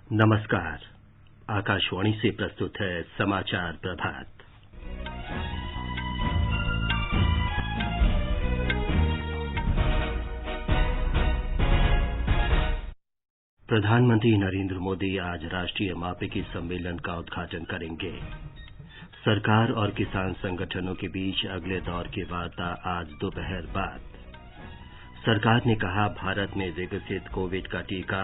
नमस्कार। आकाशवाणी से प्रस्तुत है समाचार प्रभात। प्रधानमंत्री नरेंद्र मोदी आज राष्ट्रीय मापिकी सम्मेलन का उद्घाटन करेंगे। सरकार और किसान संगठनों के बीच अगले दौर की वार्ता आज दोपहर बाद। सरकार ने कहा, भारत में विकसित कोविड का टीका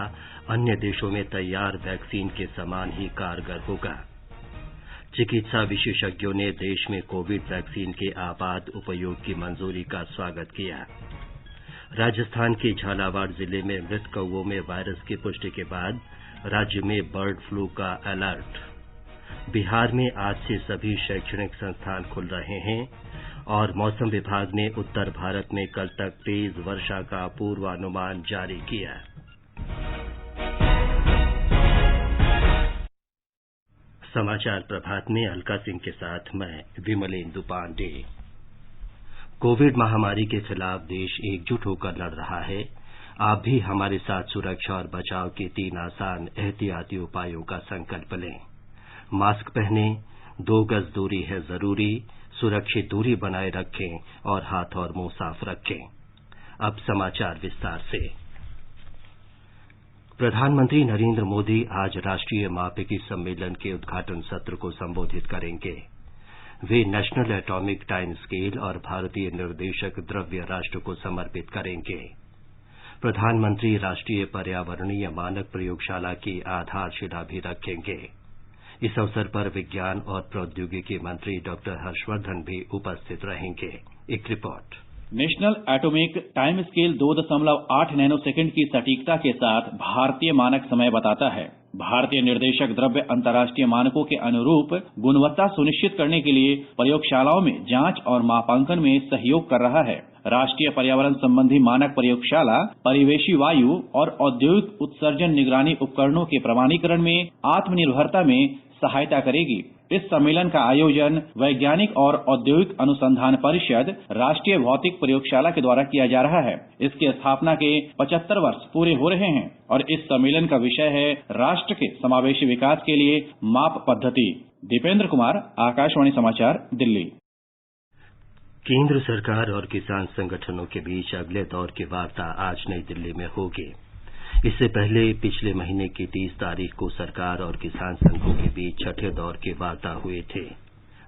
अन्य देशों में तैयार वैक्सीन के समान ही कारगर होगा। चिकित्सा विशेषज्ञों ने देश में कोविड वैक्सीन के आपात उपयोग की मंजूरी का स्वागत किया। राजस्थान के झालावाड़ जिले में मृत कौवों में वायरस की पुष्टि के बाद राज्य में बर्ड फ्लू का अलर्ट। बिहार में आज से सभी शैक्षणिक संस्थान खुल रहे हैं और मौसम विभाग ने उत्तर भारत में कल तक तेज वर्षा का पूर्वानुमान जारी किया। समाचार प्रभात में अलका सिंह के साथ मैं विमलेंदु पांडे। कोविड महामारी के खिलाफ देश एकजुट होकर लड़ रहा है। आप भी हमारे साथ सुरक्षा और बचाव के 3 आसान एहतियाती उपायों का संकल्प लें। मास्क पहनें, 2 गज दूरी है जरूरी, सुरक्षित दूरी बनाए रखें और हाथ और मुंह साफ रखें। अब समाचार विस्तार से। प्रधानमंत्री नरेंद्र मोदी आज राष्ट्रीय मापिकी सम्मेलन के उद्घाटन सत्र को संबोधित करेंगे। वे नेशनल एटॉमिक टाइम स्केल और भारतीय निर्देशक द्रव्य राष्ट्र को समर्पित करेंगे। प्रधानमंत्री राष्ट्रीय पर्यावरणीय मानक प्रयोगशाला की आधारशिला भी रखेंगे। इस अवसर पर विज्ञान और प्रौद्योगिकी मंत्री डॉक्टर हर्षवर्धन भी उपस्थित रहेंगे। एक report. National atomic time scale 2.8 nanosecond की सटीकता के साथ भारतीय मानक समय बताता है। भारतीय निर्देशक द्रव्य अंतर्राष्ट्रीय मानकों के अनुरूप गुणवत्ता सुनिश्चित करने के लिए प्रयोगशालाओं में जांच और मापांकन में सहयोग कर रहा है। राष्ट्रीय पर्यावरण संबंधी मानक प्रयोगशाला परिवेशी वायु और औद्योगिक उत्सर्जन निगरानी उपकरणों के प्रमाणीकरण में आत्मनिर्भरता में सहायता करेगी। इस सम्मेलन का आयोजन वैज्ञानिक और औद्योगिक अनुसंधान परिषद राष्ट्रीय भौतिक प्रयोगशाला के द्वारा किया जा रहा है। इसकी स्थापना के 75 वर्ष पूरे हो रहे हैं और इस सम्मेलन का विषय है राष्ट्र के समावेशी विकास के लिए माप पद्धति। दीपेंद्र कुमार, आकाशवाणी समाचार, दिल्ली। केंद्र सरकार और किसान संगठनों के बीच अगले दौर की वार्ता आज नई दिल्ली में होगी। इससे पहले पिछले महीने की 30 तारीख को सरकार और किसान संघों के बीच छठे दौर की वार्ता हुए थे।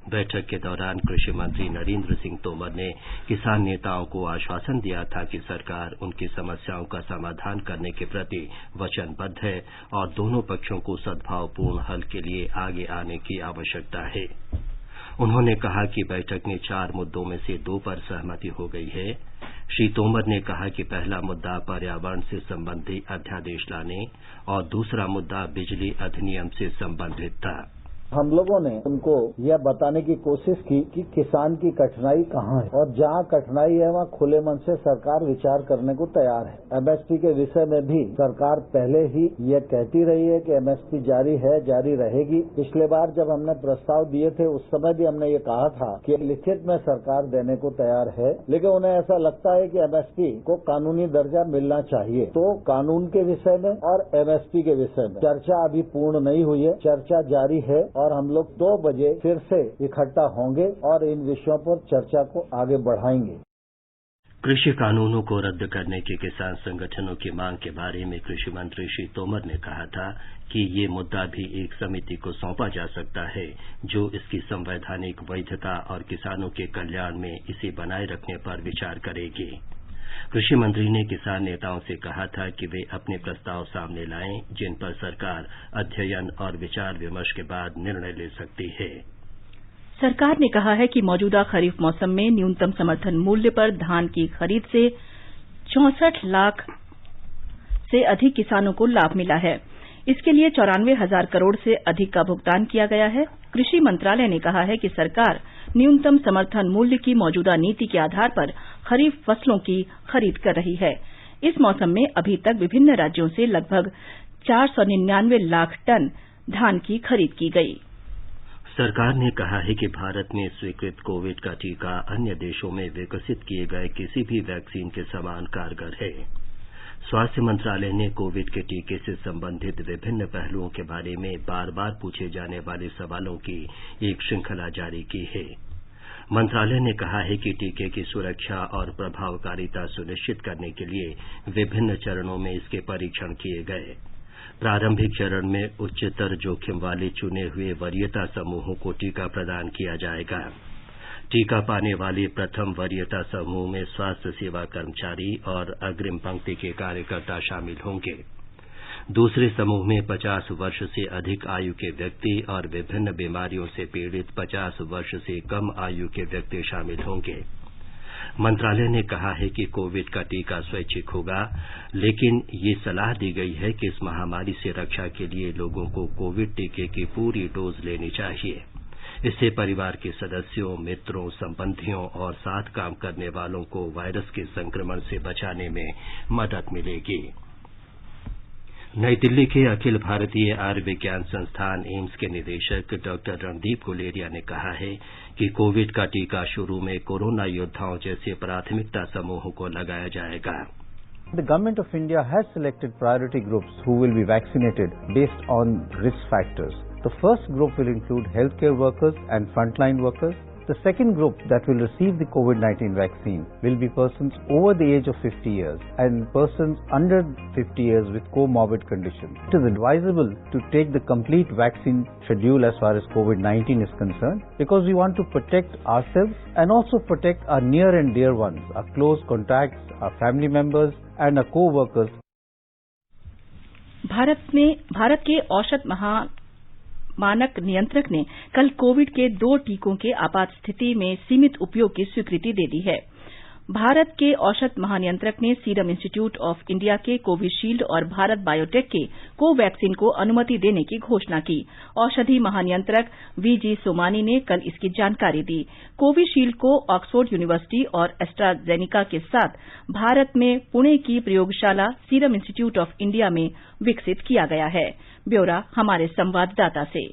बैठक के दौरान कृषि मंत्री नरेंद्र सिंह तोमर ने किसान नेताओं को आश्वासन दिया था कि सरकार उनकी समस्याओं का समाधान करने के प्रति वचनबद्ध है और दोनों पक्षों को सद्भावपूर्ण हल के लिए आगे आने की आवश्यकता है। उन्होंने कहा कि बैठक में 4 मुद्दों में से 2 पर सहमति हो गई है। श्री तोमर ने कहा कि पहला मुद्दा पर्यावरण से संबंधित अध्यादेश लाने और दूसरा मुद्दा बिजली अधिनियम से संबंधित था। हम लोगों ने उनको यह बताने की कोशिश की कि किसान की कठिनाई कहाँ है और जहाँ कठिनाई है वहाँ खुले मन से सरकार विचार करने को तैयार है। एमएसपी के विषय में भी सरकार पहले ही यह कहती रही है कि एमएसपी जारी है, जारी रहेगी। पिछले बार जब हमने प्रस्ताव दिए थे उस समय भी हमने ये कहा था कि लिखित में सरकार देने को तैयार है, लेकिन उन्हें ऐसा लगता है कि एमएसपी को कानूनी दर्जा मिलना चाहिए। तो कानून के विषय में और एमएसपी के विषय में चर्चा अभी पूर्ण नहीं हुई है, चर्चा जारी है और हम लोग 2 बजे फिर से इकट्ठा होंगे और इन विषयों पर चर्चा को आगे बढ़ाएंगे। कृषि कानूनों को रद्द करने के किसान संगठनों की मांग के बारे में कृषि मंत्री श्री तोमर ने कहा था कि ये मुद्दा भी एक समिति को सौंपा जा सकता है जो इसकी संवैधानिक वैधता और किसानों के कल्याण में इसे बनाए रखने पर विचार करेगी। कृषि मंत्री ने किसान नेताओं से कहा था कि वे अपने प्रस्ताव सामने लाएं जिन पर सरकार अध्ययन और विचार विमर्श के बाद निर्णय ले सकती है। सरकार ने कहा है कि मौजूदा खरीफ मौसम में न्यूनतम समर्थन मूल्य पर धान की खरीद से 64 लाख से अधिक किसानों को लाभ मिला है। इसके लिए 94,000 करोड़ से अधिक का भुगतान किया गया है। कृषि मंत्रालय ने कहा है कि सरकार न्यूनतम समर्थन मूल्य की मौजूदा नीति के आधार पर खरीफ फसलों की खरीद कर रही है। इस मौसम में अभी तक विभिन्न राज्यों से लगभग 499 लाख टन धान की खरीद की गई। सरकार ने कहा है कि भारत में स्वीकृत कोविड का टीका अन्य देशों में विकसित किए गए किसी भी वैक्सीन के समान कारगर है। स्वास्थ्य मंत्रालय ने कोविड के टीके से संबंधित विभिन्न पहलुओं के बारे में बार-बार पूछे जाने वाले सवालों की एक श्रृंखला जारी की है। मंत्रालय ने कहा है कि टीके की सुरक्षा और प्रभावकारिता सुनिश्चित करने के लिए विभिन्न चरणों में इसके परीक्षण किए गए। प्रारंभिक चरण में उच्चतर जोखिम वाले चुने हुए वरीयता समूहों को टीका प्रदान किया जाएगा। टीका पाने वाले प्रथम वरीयता समूह में स्वास्थ्य सेवा कर्मचारी और अग्रिम पंक्ति के कार्यकर्ता शामिल होंगे। दूसरे समूह में 50 वर्ष से अधिक आयु के व्यक्ति और विभिन्न बीमारियों से पीड़ित 50 वर्ष से कम आयु के व्यक्ति शामिल होंगे। मंत्रालय ने कहा है कि कोविड का टीका स्वैच्छिक होगा, लेकिन ये सलाह दी गई है कि इस महामारी से रक्षा के लिए लोगों को कोविड टीके की पूरी डोज लेनी चाहिए। इससे परिवार के सदस्यों, मित्रों, संबंधियों और साथ काम करने वालों को वायरस के संक्रमण से बचाने में मदद मिलेगी। नई दिल्ली के अखिल भारतीय आयुर्विज्ञान संस्थान एम्स के निदेशक डॉक्टर रणदीप गुलेरिया ने कहा है कि कोविड का टीका शुरू में कोरोना योद्धाओं जैसे प्राथमिकता समूहों को लगाया जाएगा। The Government of India has selected priority groups who will be vaccinated based on risk factors. The first group will include healthcare workers and frontline workers. The second group that will receive the COVID-19 vaccine will be persons over the age of 50 years and persons under 50 years with comorbid conditions. It is advisable to take the complete vaccine schedule as far as COVID-19 is concerned because we want to protect ourselves and also protect our near and dear ones, our close contacts, our family members and our co-workers. Bharat के औषध मानक नियंत्रक ने कल Covid के 2 टीकों के आपात स्थिति में सीमित उपयोग की स्वीकृति दे दी है। भारत के औषध महानियंत्रक ने सीरम इंस्टीट्यूट ऑफ इंडिया के कोविशील्ड और भारत बायोटेक के कोवैक्सीन को अनुमति देने की घोषणा की। औषधि महानियंत्रक वीजी सोमानी ने कल इसकी जानकारी दी। कोविशील्ड को ऑक्सफोर्ड यूनिवर्सिटी और एस्ट्राजेनिका के साथ भारत में पुणे की प्रयोगशाला सीरम इंस्टीट्यूट ऑफ इंडिया में विकसित किया गया है। ब्यौरा हमारे संवाददाता से।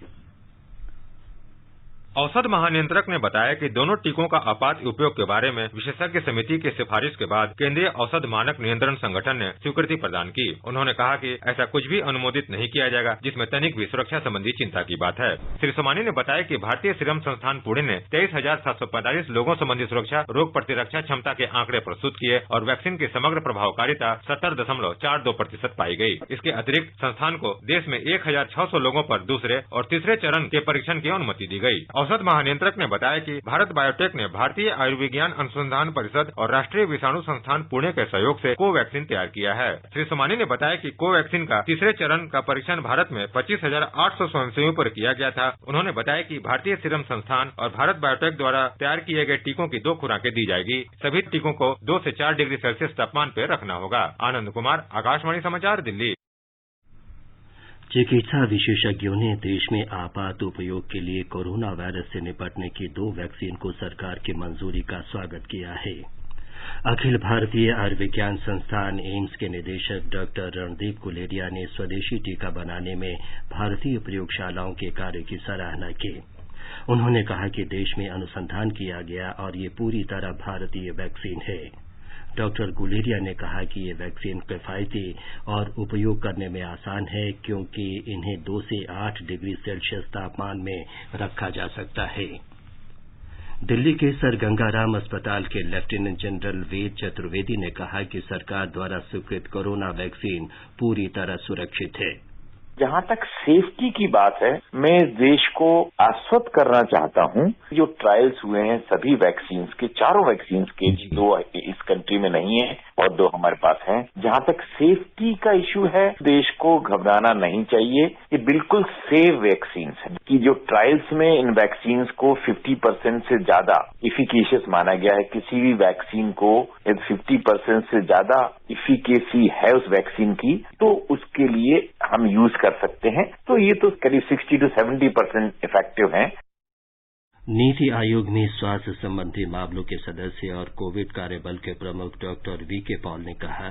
औषध महानियंत्रक ने बताया कि दोनों टीकों का आपात उपयोग के बारे में विशेषज्ञ समिति की सिफारिश के बाद केंद्रीय औषध मानक नियंत्रण संगठन ने स्वीकृति प्रदान की। उन्होंने कहा कि ऐसा कुछ भी अनुमोदित नहीं किया जाएगा जिसमें तनिक भी सुरक्षा संबंधी चिंता की बात है। श्री सोमानी ने बताया कि भारतीय सीरम संस्थान पुणे ने 23,745 लोगों संबंधी सुरक्षा, रोग प्रतिरक्षा क्षमता के आंकड़े प्रस्तुत किए और वैक्सीन की समग्र प्रभावकारिता 70.42% पाई गई। इसके अतिरिक्त संस्थान को देश में 1,600 लोगों पर दूसरे और तीसरे चरण के परीक्षण की अनुमति दी गई। औषध महानियंत्रक ने बताया कि भारत बायोटेक ने भारतीय आयुर्विज्ञान अनुसंधान परिषद और राष्ट्रीय विषाणु संस्थान पुणे के सहयोग से कोवैक्सीन तैयार किया है। श्री सोमानी ने बताया कि कोवैक्सीन का तीसरे चरण का परीक्षण भारत में 25,800 स्वयंसेवियों पर किया गया था। उन्होंने बताया कि भारतीय सीरम संस्थान और भारत बायोटेक द्वारा तैयार किए गए टीकों की 2 खुराकें दी जाएगी। सभी टीकों को 2 से 4 डिग्री सेल्सियस तापमान पर रखना होगा। आनंद कुमार, आकाशवाणी समाचार, दिल्ली। चिकित्सा विशेषज्ञों ने देश में आपात उपयोग के लिए कोरोना वायरस से निपटने की 2 वैक्सीन को सरकार की मंजूरी का स्वागत किया है। अखिल भारतीय आयुर्विज्ञान संस्थान एम्स के निदेशक डॉक्टर रणदीप गुलेरिया ने स्वदेशी टीका बनाने में भारतीय प्रयोगशालाओं के कार्य की सराहना की। उन्होंने कहा कि देश में अनुसंधान किया गया और ये पूरी तरह भारतीय वैक्सीन है। डॉक्टर गुलेरिया ने कहा कि ये वैक्सीन किफायती और उपयोग करने में आसान है क्योंकि इन्हें 2 से 8 डिग्री सेल्सियस तापमान में रखा जा सकता है। दिल्ली के सर गंगाराम अस्पताल के लेफ्टिनेंट जनरल वेद चतुर्वेदी ने कहा कि सरकार द्वारा स्वीकृत कोरोना वैक्सीन पूरी तरह सुरक्षित है। जहां तक सेफ्टी की बात है, मैं देश को आश्वस्त करना चाहता हूं। जो ट्रायल्स हुए हैं सभी वैक्सीन के, चारों वैक्सीन के, 2 इस कंट्री में नहीं है और 2 हमारे पास हैं। जहां तक सेफ्टी का इश्यू है, देश को घबराना नहीं चाहिए। ये बिल्कुल सेफ वैक्सीन है कि जो ट्रायल्स में इन वैक्सीन को 50% से ज्यादा इफिकेशियस माना गया है। किसी भी वैक्सीन को यदि 50% से ज्यादा इफिकेसी है उस वैक्सीन की, तो उसके लिए हम यूज कर सकते हैं। तो ये तो करीब 60 to 70% इफेक्टिव है। नीति आयोग में स्वास्थ्य संबंधी मामलों के सदस्य और कोविड कार्यबल के प्रमुख डॉक्टर वीके पॉल ने कहा,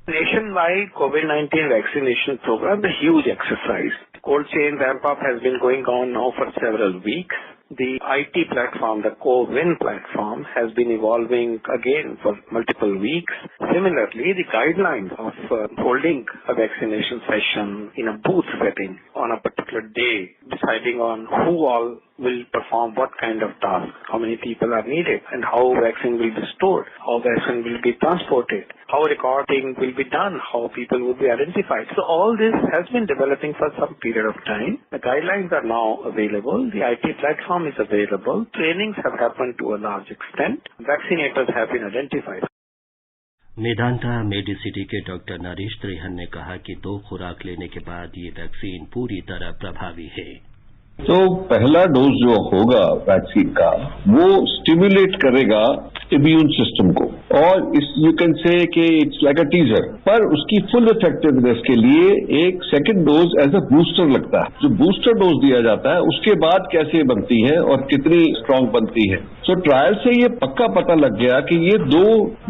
Nationwide COVID-19 vaccination program, a huge exercise. Cold chain ramp up has been going on now for several weeks. The IT platform, the CoWIN platform, has been evolving again for multiple weeks. Similarly, the guidelines of holding a vaccination session in a booth setting on a particular day, deciding on who all will perform what kind of task, how many people are needed, and how vaccine will be stored, how vaccine will be transported, how recording will be done, how people will be identified. So all this has been developing for some period of time. The guidelines are now available. The IT platform is available. Trainings have happened to a large extent. Vaccinators have been identified. Medanta Medicity के doctor Naresh Trehan ने कहा कि 2 खुराक लेने के बाद ये vaccine पूरी तरह प्रभावी है। तो पहला डोज जो होगा वैक्सीन का वो स्टिमुलेट करेगा इम्यून सिस्टम को और यू कैन से कि इट्स लाइक अ टीजर, पर उसकी फुल इफेक्टिवनेस के लिए एक second dose as a booster लगता है। जो बूस्टर डोज दिया जाता है उसके बाद कैसे बनती है और कितनी स्ट्रांग बनती है। सो ट्रायल से ये पक्का पता लग गया कि ये 2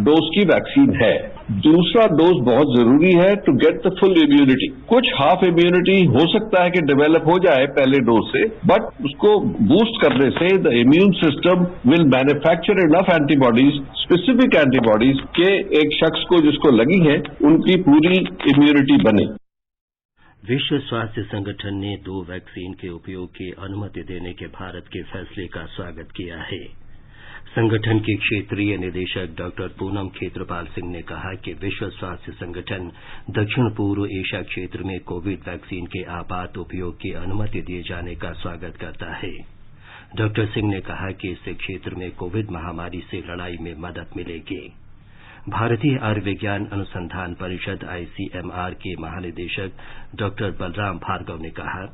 डोज की वैक्सीन है। दूसरा डोज बहुत जरूरी है to get the full immunity. कुछ हाफ इम्यूनिटी हो सकता है कि डेवलप हो जाए पहले डोज से, बट उसको बूस्ट करने से the immune system will manufacture enough antibodies, specific antibodies के एक शख्स को जिसको लगी है उनकी पूरी इम्यूनिटी बने। विश्व स्वास्थ्य संगठन ने 2 वैक्सीन के उपयोग की अनुमति देने के भारत के फैसले का स्वागत किया है। संगठन के क्षेत्रीय निदेशक डॉक्टर पूनम खेत्रपाल सिंह ने कहा कि विश्व स्वास्थ्य संगठन दक्षिण पूर्व एशिया क्षेत्र में कोविड वैक्सीन के आपात उपयोग की अनुमति दिए जाने का स्वागत करता है। डॉक्टर सिंह ने कहा कि इससे क्षेत्र में कोविड महामारी से लड़ाई में मदद मिलेगी। भारतीय आयुर्विज्ञान अनुसंधान परिषद आईसीएमआर के महानिदेशक डॉक्टर बलराम भार्गव ने कहा,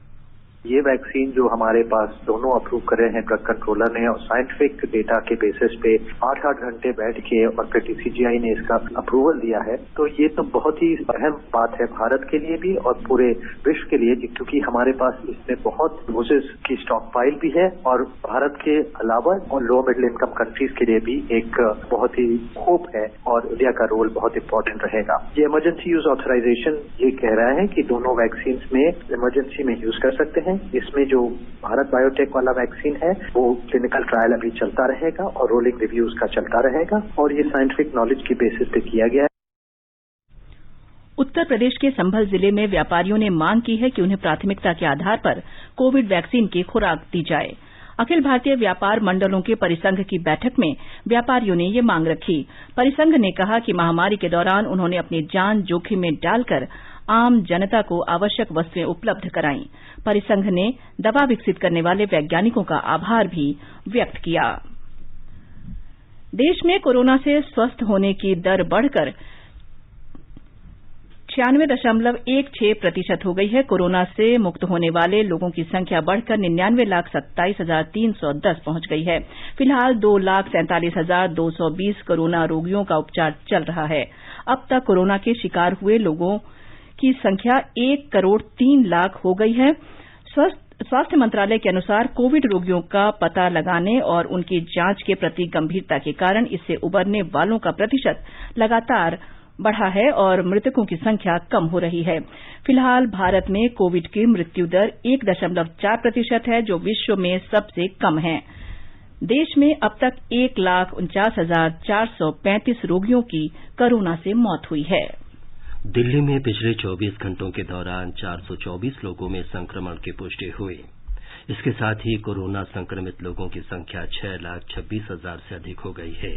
ये वैक्सीन जो हमारे पास दोनों अप्रूव कर रहे हैं ड्रग कंट्रोलर ने और साइंटिफिक डेटा के बेसिस पे 8-8 घंटे बैठ के और फिर डीसीजीआई ने इसका अप्रूवल दिया है, तो ये तो बहुत ही अहम बात है भारत के लिए भी और पूरे विश्व के लिए, क्योंकि हमारे पास इसमें बहुत डोजेस की स्टॉक फाइल भी है और भारत के अलावा और लो मिडिल इनकम कंट्रीज के लिए भी एक बहुत ही होप है और इंडिया का रोल बहुत इंपॉर्टेंट रहेगा। ये इमरजेंसी यूज ऑथराइजेशन ये कह रहा है कि दोनों वैक्सीन में इमरजेंसी में यूज कर सकते हैं। इसमें जो भारत बायोटेक वाला वैक्सीन है वो क्लिनिकल ट्रायल अभी चलता रहेगा और रोलिंग रिव्यूज का चलता रहेगा और ये साइंटिफिक नॉलेज की बेसिस पे किया गया है। उत्तर प्रदेश के संभल जिले में व्यापारियों ने मांग की है कि उन्हें प्राथमिकता के आधार पर कोविड वैक्सीन की खुराक दी जाए। अखिल भारतीय व्यापार मंडलों के परिसंघ की बैठक में व्यापारियों ने ये मांग रखी। परिसंघ ने कहा कि महामारी के दौरान उन्होंने अपनी जान जोखिम में डालकर आम जनता को आवश्यक वस्तुएं उपलब्ध कराईं। परिसंघ ने दवा विकसित करने वाले वैज्ञानिकों का आभार भी व्यक्त किया। देश में कोरोना से स्वस्थ होने की दर बढ़कर 96.16% हो गई है। कोरोना से मुक्त होने वाले लोगों की संख्या बढ़कर 99,27,310 पहुंच गई है। फिलहाल 2,47,220 कोरोना रोगियों का उपचार चल रहा है। अब तक कोरोना के शिकार हुए लोगों की संख्या 1,03,00,000 हो गई है। स्वास्थ्य मंत्रालय के अनुसार कोविड रोगियों का पता लगाने और उनकी जांच के प्रति गंभीरता के कारण इससे उबरने वालों का प्रतिशत लगातार बढ़ा है और मृतकों की संख्या कम हो रही है। फिलहाल भारत में कोविड की मृत्यु दर 1.4% है, जो विश्व में सबसे कम है। देश में अब तक 1,49,435 रोगियों की कोरोना से मौत हुई है। दिल्ली में पिछले 24 घंटों के दौरान 424 लोगों में संक्रमण की पुष्टि हुई। इसके साथ ही कोरोना संक्रमित लोगों की संख्या 6,26,000 से अधिक हो गई है।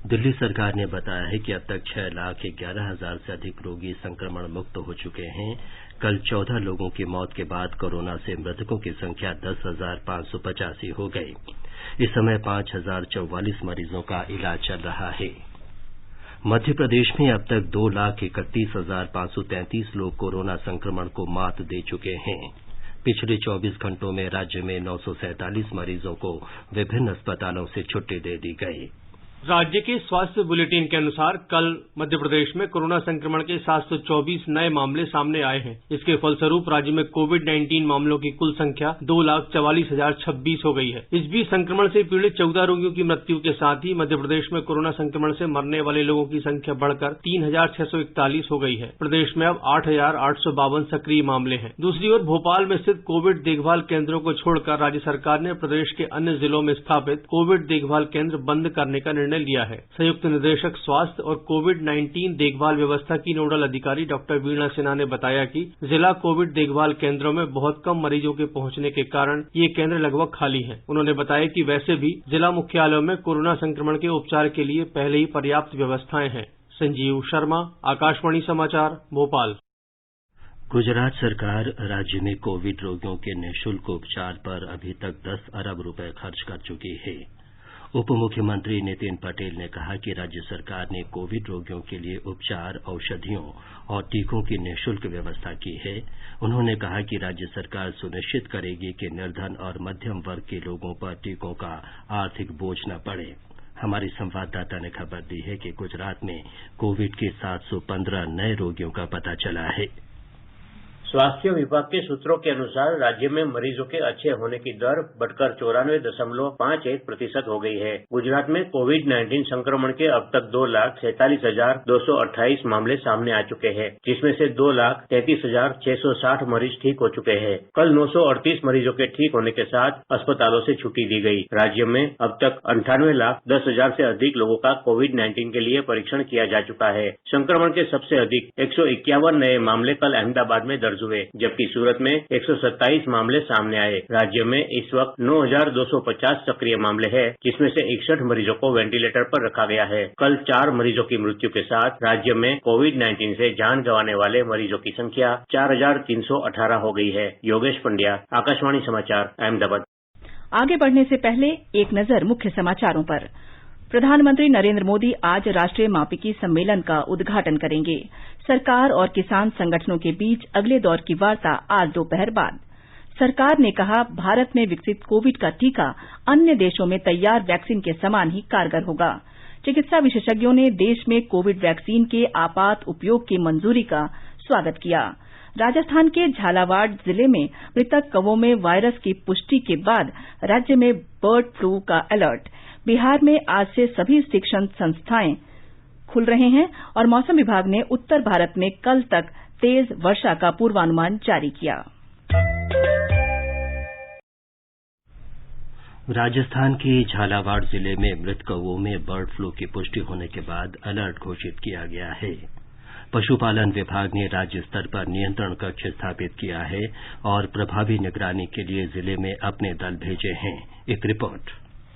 दिल्ली सरकार ने बताया है कि अब तक 6,11,000 से अधिक रोगी संक्रमण मुक्त हो चुके हैं। कल 14 लोगों की मौत के बाद कोरोना से मृतकों की संख्या 10,585 हो गई। इस समय 5,044 मरीजों का इलाज चल रहा है। मध्य प्रदेश में अब तक 2,31,533 लोग कोरोना संक्रमण को मात दे चुके हैं। पिछले 24 घंटों में राज्य में 947 मरीजों को विभिन्न अस्पतालों से छुट्टी दे दी गई। राज्य के स्वास्थ्य बुलेटिन के अनुसार कल मध्य प्रदेश में कोरोना संक्रमण के 724 नए मामले सामने आए हैं। इसके फलस्वरूप राज्य में कोविड-19 मामलों की कुल संख्या 2,44,026 हो गई है। इस बीच संक्रमण से पीड़ित 14 रोगियों की मृत्यु के साथ ही मध्य प्रदेश में कोरोना संक्रमण से मरने वाले लोगों की संख्या बढ़कर 3,641 हो गई है। प्रदेश में अब 8,852 सक्रिय मामले हैं। दूसरी ओर भोपाल में स्थित कोविड देखभाल केंद्रों को छोड़कर राज्य सरकार ने प्रदेश के अन्य जिलों में स्थापित कोविड देखभाल केंद्र बंद करने का निर्णय लिया है। संयुक्त निदेशक स्वास्थ्य और कोविड-19 देखभाल व्यवस्था की नोडल अधिकारी डॉक्टर वीणा सिन्हा ने बताया कि जिला कोविड देखभाल केंद्रों में बहुत कम मरीजों के पहुंचने के कारण ये केंद्र लगभग खाली हैं। उन्होंने बताया कि वैसे भी जिला मुख्यालयों में कोरोना संक्रमण के उपचार के लिए पहले ही पर्याप्त व्यवस्थाएं हैं। संजीव शर्मा, आकाशवाणी समाचार, भोपाल। गुजरात सरकार राज्य में कोविड रोगियों के निःशुल्क उपचार पर अभी तक 10 अरब रुपए खर्च कर चुकी है। उप मुख्यमंत्री नितिन पटेल ने कहा कि राज्य सरकार ने कोविड रोगियों के लिए उपचार, औषधियों और टीकों की निःशुल्क व्यवस्था की है। उन्होंने कहा कि राज्य सरकार सुनिश्चित करेगी कि निर्धन और मध्यम वर्ग के लोगों पर टीकों का आर्थिक बोझ न पड़े। हमारी संवाददाता ने खबर दी है कि गुजरात में कोविड के 715 नए रोगियों का पता चला है। स्वास्थ्य विभाग के सूत्रों के अनुसार राज्य में मरीजों के अच्छे होने की दर बढ़कर 94.51% हो गई है। गुजरात में कोविड-19 संक्रमण के अब तक 2,47,228 मामले सामने आ चुके हैं, जिसमें से 2,33,660 मरीज ठीक हो चुके हैं। कल 938 मरीजों के ठीक होने के साथ अस्पतालों से छुट्टी दी गई। राज्य में अब तक 98,10,000 से अधिक लोगों का कोविड-19 के लिए परीक्षण किया जा चुका है। संक्रमण के सबसे अधिक 151 नए मामले कल अहमदाबाद में दर्ज हुए, जबकि सूरत में 127 मामले सामने आए। राज्य में इस वक्त 9,250 सक्रिय मामले हैं, जिसमें से 61 मरीजों को वेंटिलेटर पर रखा गया है। कल 4 मरीजों की मृत्यु के साथ राज्य में कोविड-19 से जान गंवाने वाले मरीजों की संख्या 4,318 हो गई है। योगेश पंड्या, आकाशवाणी समाचार, अहमदाबाद। आगे बढ़ने से पहले एक नजर मुख्य समाचारों पर। प्रधानमंत्री नरेंद्र मोदी आज राष्ट्रीय मापिकी सम्मेलन का उद्घाटन करेंगे। सरकार और किसान संगठनों के बीच अगले दौर की वार्ता आज दोपहर बाद। सरकार ने कहा, भारत में विकसित कोविड का टीका अन्य देशों में तैयार वैक्सीन के समान ही कारगर होगा। चिकित्सा विशेषज्ञों ने देश में कोविड वैक्सीन के आपात उपयोग की मंजूरी का स्वागत किया। राजस्थान के झालावाड़ जिले में मृतक कौवों में वायरस की पुष्टि के बाद राज्य में बर्ड फ्लू का अलर्ट। बिहार में आज से सभी शिक्षण संस्थाएं खुल रहे हैं और मौसम विभाग ने उत्तर भारत में कल तक तेज वर्षा का पूर्वानुमान जारी किया। राजस्थान के झालावाड़ जिले में मृत कौवों में बर्ड फ्लू की पुष्टि होने के बाद अलर्ट घोषित किया गया है। पशुपालन विभाग ने राज्य स्तर पर नियंत्रण कक्ष स्थापित किया है और प्रभावी निगरानी के लिए जिले में अपने दल भेजे हैं। एक रिपोर्ट।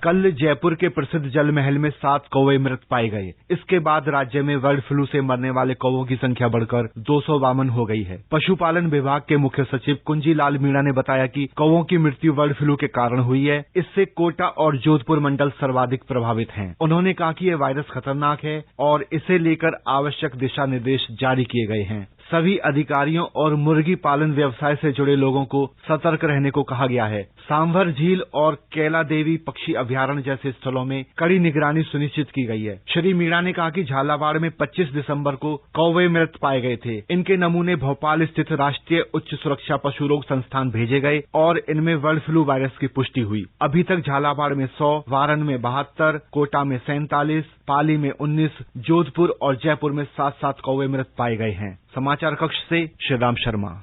कल जयपुर के प्रसिद्ध जल महल में 7 कौवे मृत पाए गए। इसके बाद राज्य में बर्ड फ्लू से मरने वाले कौवों की संख्या बढ़कर 252 हो गई है। पशुपालन विभाग के मुख्य सचिव कुंजीलाल मीणा ने बताया कि कौवों की मृत्यु बर्ड फ्लू के कारण हुई है। इससे कोटा और जोधपुर मंडल सर्वाधिक प्रभावित हैं। उन्होंने कहा कि यह वायरस खतरनाक है और इसे लेकर आवश्यक दिशा निर्देश जारी किए गए हैं। सभी अधिकारियों और मुर्गी पालन व्यवसाय से जुड़े लोगों को सतर्क रहने को कहा गया है। सांभर झील और कैला देवी पक्षी अभयारण्य जैसे स्थलों में कड़ी निगरानी सुनिश्चित की गई है। श्री मीणा ने कहा कि झालावाड़ में 25 दिसंबर को कौवे मृत पाए गए थे। इनके नमूने भोपाल स्थित राष्ट्रीय उच्च सुरक्षा पशु रोग संस्थान भेजे गए और इनमें बर्ड फ्लू वायरस की पुष्टि हुई। अभी तक झालावाड़ में 100, वारन में 72, कोटा में 47, पाली में 19, जोधपुर और जयपुर में 7-7 कौवे मृत पाए गए हैं। समाचार कक्ष से श्रीराम शर्मा।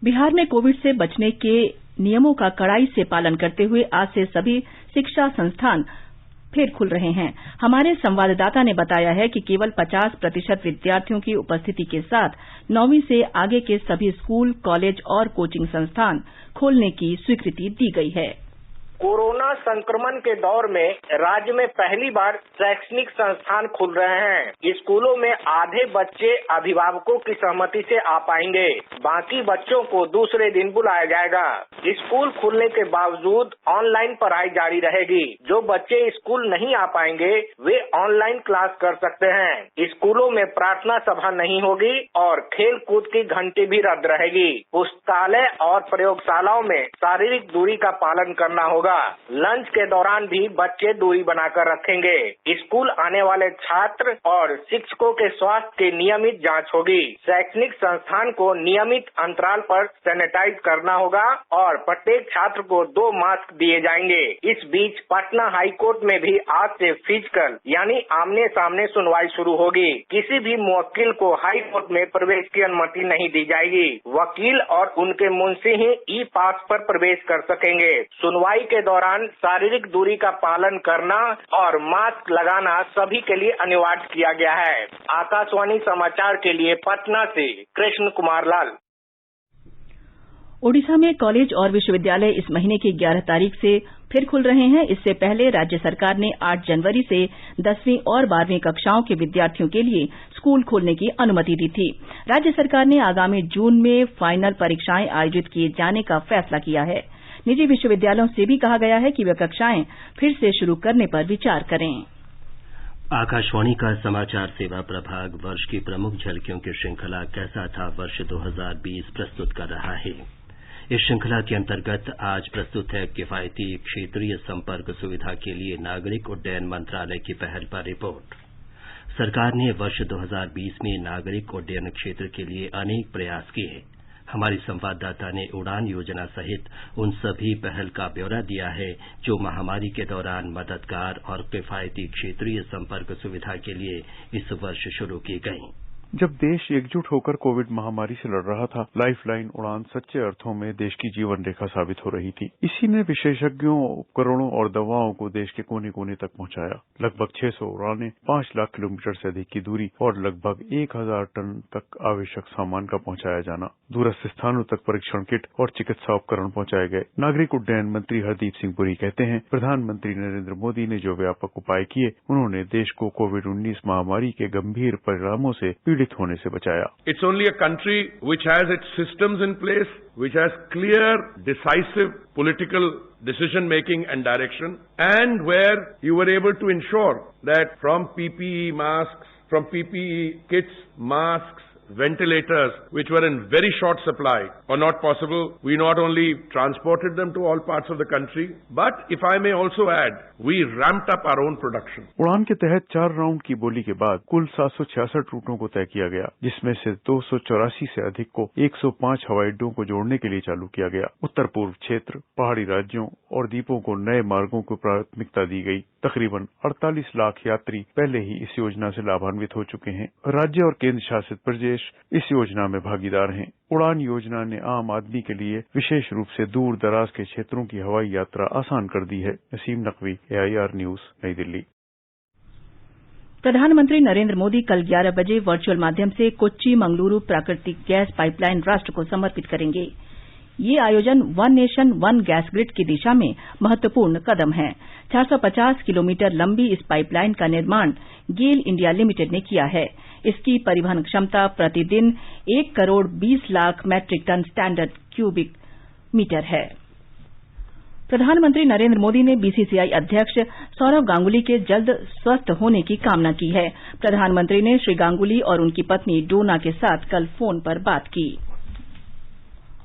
बिहार में कोविड से बचने के नियमों का कड़ाई से पालन करते हुए आज से सभी शिक्षा संस्थान फिर खुल रहे हैं। हमारे संवाददाता ने बताया है कि केवल 50% विद्यार्थियों की उपस्थिति के साथ 9वीं से आगे के सभी स्कूल, कॉलेज और कोचिंग संस्थान खोलने की स्वीकृति दी गई है। कोरोना संक्रमण के दौर में राज्य में पहली बार शैक्षणिक संस्थान खुल रहे हैं। स्कूलों में आधे बच्चे अभिभावकों की सहमति से आ पाएंगे, बाकी बच्चों को दूसरे दिन बुलाया जाएगा। स्कूल खुलने के बावजूद ऑनलाइन पढ़ाई जारी रहेगी। जो बच्चे स्कूल नहीं आ पाएंगे वे ऑनलाइन क्लास कर सकते हैं। स्कूलों में प्रार्थना सभा नहीं होगी और खेल कूद की घंटी भी रद्द रहेगी। पुस्तकालय और प्रयोगशालाओं में शारीरिक दूरी का पालन करना होगा। लंच के दौरान भी बच्चे दूरी बनाकर रखेंगे। स्कूल आने वाले छात्र और शिक्षकों के स्वास्थ्य की नियमित जांच होगी। शैक्षणिक संस्थान को नियमित अंतराल पर सैनिटाइज करना होगा और प्रत्येक छात्र को 2 मास्क दिए जाएंगे। इस बीच पटना हाई कोर्ट में भी आज से फिजिकल यानी आमने सामने सुनवाई शुरू होगी। किसी भी मुवक्किल को हाई कोर्ट में प्रवेश की अनुमति नहीं दी जाएगी। वकील और उनके मुंशी ही ई पास पर प्रवेश कर सकेंगे। सुनवाई के दौरान शारीरिक दूरी का पालन करना और मास्क लगाना सभी के लिए अनिवार्य किया गया है। आकाशवाणी समाचार के लिए पटना से कृष्ण कुमार लाल। ओडिशा में कॉलेज और विश्वविद्यालय इस महीने की 11 तारीख से फिर खुल रहे हैं। इससे पहले राज्य सरकार ने 8 जनवरी से 10वीं और 12वीं कक्षाओं के विद्यार्थियों के लिए स्कूल खोलने की अनुमति दी थी। राज्य सरकार ने आगामी जून में फाइनल परीक्षाएं आयोजित किए जाने का फैसला किया है। निजी विश्वविद्यालयों से भी कहा गया है कि वे कक्षाएं फिर से शुरू करने पर विचार करें। आकाशवाणी का समाचार सेवा प्रभाग वर्ष की प्रमुख झलकियों की श्रृंखला कैसा था वर्ष 2020 प्रस्तुत कर रहा है। इस श्रृंखला के अंतर्गत आज प्रस्तुत है किफायती क्षेत्रीय संपर्क सुविधा के लिए नागरिक उड्डयन मंत्रालय की पहल पर रिपोर्ट। सरकार ने वर्ष 2020 में नागरिक उड्डयन क्षेत्र के लिए अनेक प्रयास किए। हमारी संवाददाता ने उड़ान योजना सहित उन सभी पहल का ब्यौरा दिया है जो महामारी के दौरान मददगार और किफायती क्षेत्रीय संपर्क सुविधा के लिए इस वर्ष शुरू की गईं। जब देश एकजुट होकर कोविड महामारी से लड़ रहा था, लाइफलाइन उड़ान सच्चे अर्थों में देश की जीवन रेखा साबित हो रही थी। इसी ने विशेषज्ञों, उपकरणों और दवाओं को देश के कोने कोने तक पहुंचाया। लगभग 600 उड़ानें, 5 लाख किलोमीटर से अधिक की दूरी और लगभग 1000 टन तक आवश्यक सामान का पहुंचाया जाना। दूरस्थ स्थानों तक परीक्षण किट और चिकित्सा उपकरण पहुंचाए गए। नागरिक उड्डयन मंत्री हरदीप सिंह पुरी कहते हैं, प्रधानमंत्री नरेंद्र मोदी ने जो व्यापक उपाय किए, उन्होंने देश को कोविड-19 महामारी के गंभीर परिणामों से पीड़ित होने से बचाया। It's only a country which has its systems in place, which has clear, decisive political decision making and direction, and where you were able to ensure that from PPE masks, from PPE kits, masks, ventilators, which were in very short supply or not possible, we not only transported them to all parts of the country, but if I may also add, we ramped up our own production. उड़ान के तहत 4 round की बोली के बाद कुल 766 रूटों को तय किया गया, जिसमें से 284 से अधिक को 105 हवाई अड्डों को जोड़ने के लिए चालू किया गया। उत्तर पूर्व क्षेत्र, पहाड़ी राज्यों और द्वीपों को नए मार्गों को प्राथमिकता दी गई। तकरीबन 48 लाख यात्री पहले ही इस योजना से लाभान्वित हो चुके हैं। राज्य और केंद्र शासित प्रदेश इस योजना में भागीदार हैं। उड़ान योजना ने आम आदमी के लिए विशेष रूप से दूर दराज के क्षेत्रों की हवाई यात्रा आसान कर दी है। नसीम नकवी, AIR न्यूज, नई दिल्ली। प्रधानमंत्री नरेंद्र मोदी कल 11 बजे वर्चुअल माध्यम से कोच्चि मंगलुरु प्राकृतिक गैस पाइपलाइन राष्ट्र को समर्पित करेंगे। ये आयोजन one nation one gas grid की दिशा में महत्वपूर्ण कदम है। 450 किलोमीटर लंबी इस पाइपलाइन का निर्माण गेल इंडिया लिमिटेड ने किया है। इसकी परिवहन क्षमता प्रतिदिन 1 crore 20 lakh metric tonne standard cubic metre है। प्रधानमंत्री नरेंद्र मोदी ने बीसीसीआई अध्यक्ष सौरव गांगुली के जल्द स्वस्थ होने की कामना की है। प्रधानमंत्री ने श्री गांगुली और उनकी पत्नी डोना के साथ कल फोन पर बात की।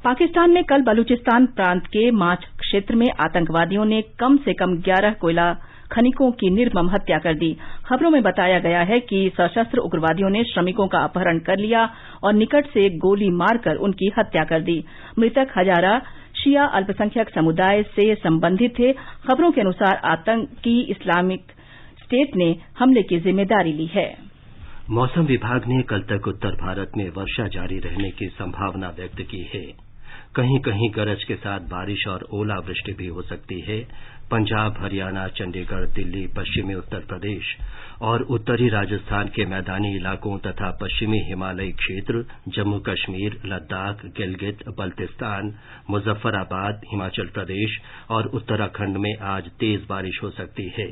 पाकिस्तान ने कल बलूचिस्तान प्रांत के माछ क्षेत्र में आतंकवादियों ने कम से कम 11 कोयला खनिकों की निर्मम हत्या कर दी। खबरों में बताया गया है कि सशस्त्र उग्रवादियों ने श्रमिकों का अपहरण कर लिया और निकट से गोली मारकर उनकी हत्या कर दी। मृतक हजारा शिया अल्पसंख्यक समुदाय से संबंधित थे। खबरों के अनुसार आतंकी इस्लामिक स्टेट ने हमले की जिम्मेदारी ली है। मौसम विभाग ने कल तक उत्तर भारत में वर्षा जारी रहने की संभावना व्यक्त की है। कहीं कहीं गरज के साथ बारिश और ओलावृष्टि भी हो सकती है। पंजाब, हरियाणा, चंडीगढ़, दिल्ली, पश्चिमी उत्तर प्रदेश और उत्तरी राजस्थान के मैदानी इलाकों तथा पश्चिमी हिमालयी क्षेत्र, जम्मू कश्मीर, लद्दाख, गिलगित बल्तिस्तान, मुजफ्फराबाद, हिमाचल प्रदेश और उत्तराखंड में आज तेज बारिश हो सकती है।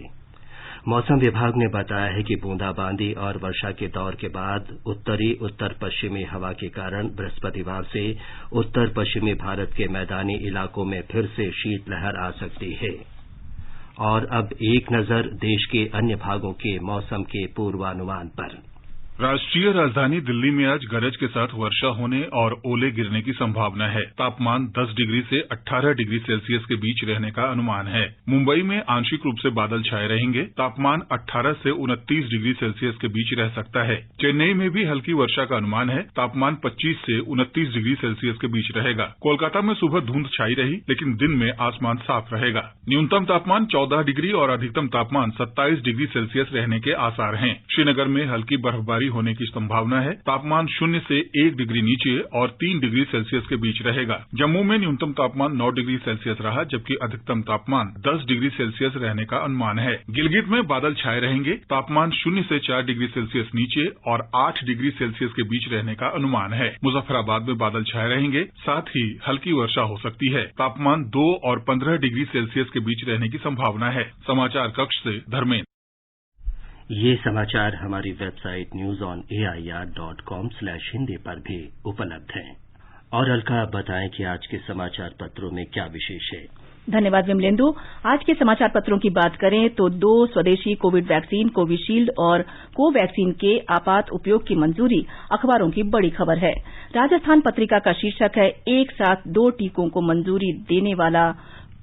मौसम विभाग ने बताया है कि बूंदाबांदी और वर्षा के दौर के बाद उत्तरी उत्तर पश्चिमी हवा के कारण बृहस्पतिवार से उत्तर पश्चिमी भारत के मैदानी इलाकों में फिर से शीतलहर आ सकती है। और अब एक नजर देश के अन्य भागों के मौसम के पूर्वानुमान पर। राष्ट्रीय राजधानी दिल्ली में आज गरज के साथ वर्षा होने और ओले गिरने की संभावना है। तापमान 10 डिग्री से 18 डिग्री सेल्सियस के बीच रहने का अनुमान है। मुंबई में आंशिक रूप से बादल छाए रहेंगे। तापमान 18 से 29 डिग्री सेल्सियस के बीच रह सकता है। चेन्नई में भी हल्की वर्षा का अनुमान है। तापमान 25 से 29 डिग्री सेल्सियस के बीच रहेगा। कोलकाता में सुबह धुंध छाई रही, लेकिन दिन में आसमान साफ रहेगा। न्यूनतम तापमान 14 डिग्री और अधिकतम तापमान 27 डिग्री सेल्सियस रहने के आसार हैं। श्रीनगर में हल्की बर्फबारी होने की संभावना है। तापमान 0 से 1 डिग्री नीचे और 3 डिग्री सेल्सियस के बीच रहेगा। जम्मू में न्यूनतम तापमान 9 डिग्री सेल्सियस रहा, जबकि अधिकतम तापमान 10 डिग्री सेल्सियस रहने का अनुमान है। गिलगित में बादल छाए रहेंगे। तापमान 0 से 4 डिग्री सेल्सियस नीचे और 8 डिग्री सेल्सियस के बीच रहने का अनुमान है। मुजफ्फराबाद में बादल छाए रहेंगे, साथ ही हल्की वर्षा हो सकती है। तापमान 2 और 15 डिग्री सेल्सियस के बीच रहने की संभावना है। समाचार कक्ष से धर्मेंद्र। ये समाचार हमारी वेबसाइट newsonair.com/hindi पर भी उपलब्ध हैं। और अलका बताएं कि आज के समाचार पत्रों में क्या विशेष है। धन्यवाद विमलेंदु। आज के समाचार पत्रों की बात करें तो 2 स्वदेशी कोविड वैक्सीन कोविशील्ड और कोवैक्सीन के आपात उपयोग की मंजूरी अखबारों की बड़ी खबर है। राजस्थान पत्रिका का शीर्षक है, एक साथ 2 टीकों को मंजूरी देने वाला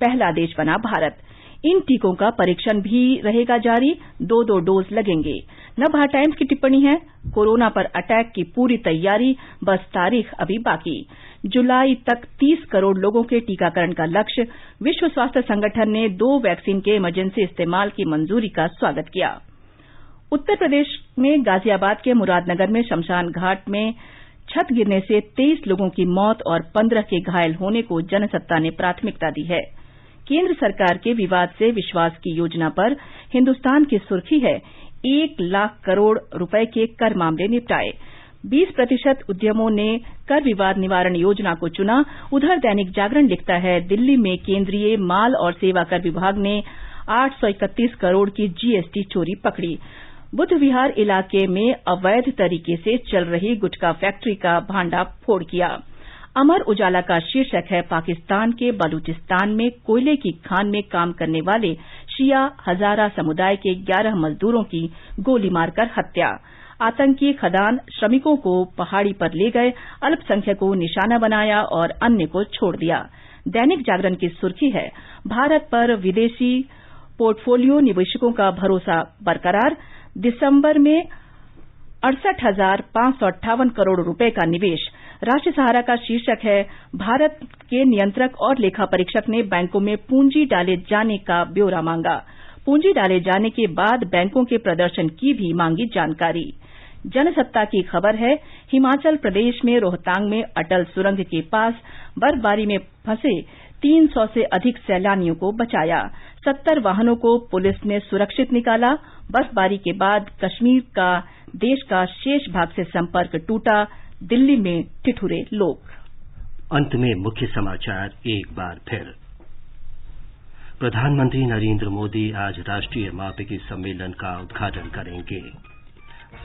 पहला देश बना भारत। इन टीकों का परीक्षण भी रहेगा जारी, 2-2 डोज लगेंगे। नवभारत टाइम्स की टिप्पणी है, कोरोना पर अटैक की पूरी तैयारी, बस तारीख अभी बाकी। जुलाई तक 30 करोड़ लोगों के टीकाकरण का लक्ष्य। विश्व स्वास्थ्य संगठन ने 2 वैक्सीन के इमरजेंसी इस्तेमाल की मंजूरी का स्वागत किया। उत्तर प्रदेश में गाजियाबाद के मुरादनगर में शमशान घाट में छत गिरने से 23 लोगों की मौत और 15 के घायल होने को जनसत्ता ने प्राथमिकता दी है। केंद्र सरकार के विवाद से विश्वास की योजना पर हिंदुस्तान की सुर्खी है, 1 लाख करोड़ रुपए के कर मामले निपटाए। 20% उद्यमों ने कर विवाद निवारण योजना को चुना। उधर दैनिक जागरण लिखता है, दिल्ली में केंद्रीय माल और सेवा कर विभाग ने 831 करोड़ की जीएसटी चोरी पकड़ी। बुद्ध विहार इलाके में अवैध तरीके से चल रही गुटखा फैक्ट्री का भांडाफोड़ किया। अमर उजाला का शीर्षक है, पाकिस्तान के बलूचिस्तान में कोयले की खान में काम करने वाले शिया हजारा समुदाय के 11 मजदूरों की गोली मारकर हत्या। आतंकी खदान श्रमिकों को पहाड़ी पर ले गए, अल्पसंख्यकों को निशाना बनाया और अन्य को छोड़ दिया। दैनिक जागरण की सुर्खी है, भारत पर विदेशी पोर्टफोलियो निवेशकों का भरोसा बरकरार। दिसंबर में 68,558 करोड़ रुपए का निवेश। राष्ट्रीय सहारा का शीर्षक है, भारत के नियंत्रक और लेखा परीक्षक ने बैंकों में पूंजी डाले जाने का ब्यौरा मांगा। पूंजी डाले जाने के बाद बैंकों के प्रदर्शन की भी मांगी जानकारी। जनसत्ता की खबर है, हिमाचल प्रदेश में रोहतांग में अटल सुरंग के पास बर्फबारी में फंसे 300 से अधिक सैलानियों को बचाया। 70 वाहनों को पुलिस ने सुरक्षित निकाला। बर्फबारी के बाद कश्मीर का देश का शेष भाग से संपर्क टूटा। दिल्ली में ठिठुरे लोग। अंत में मुख्य समाचार एक बार फिर। प्रधानमंत्री नरेंद्र मोदी आज राष्ट्रीय मापिकी सम्मेलन का उद्घाटन करेंगे।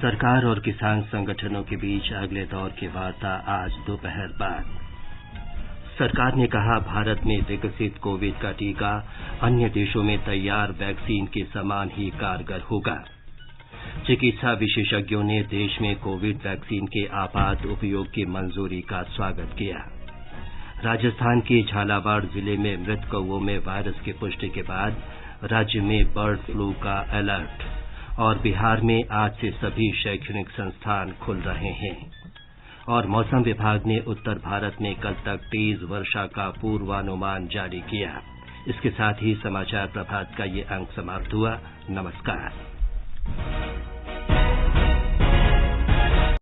सरकार और किसान संगठनों के बीच अगले दौर की वार्ता आज दोपहर बाद। सरकार ने कहा, भारत में विकसित कोविड का टीका अन्य देशों में तैयार वैक्सीन के समान ही कारगर होगा। चिकित्सा विशेषज्ञों ने देश में कोविड वैक्सीन के आपात उपयोग की मंजूरी का स्वागत किया। राजस्थान के झालावाड़ जिले में मृत कौवों में वायरस की पुष्टि के बाद राज्य में बर्ड फ्लू का अलर्ट। और बिहार में आज से सभी शैक्षणिक संस्थान खुल रहे हैं। और मौसम विभाग ने उत्तर भारत में कल तक तेज वर्षा का पूर्वानुमान जारी किया। इसके साथ ही समाचार प्रभात का ये अंक समाप्त हुआ। नमस्कार।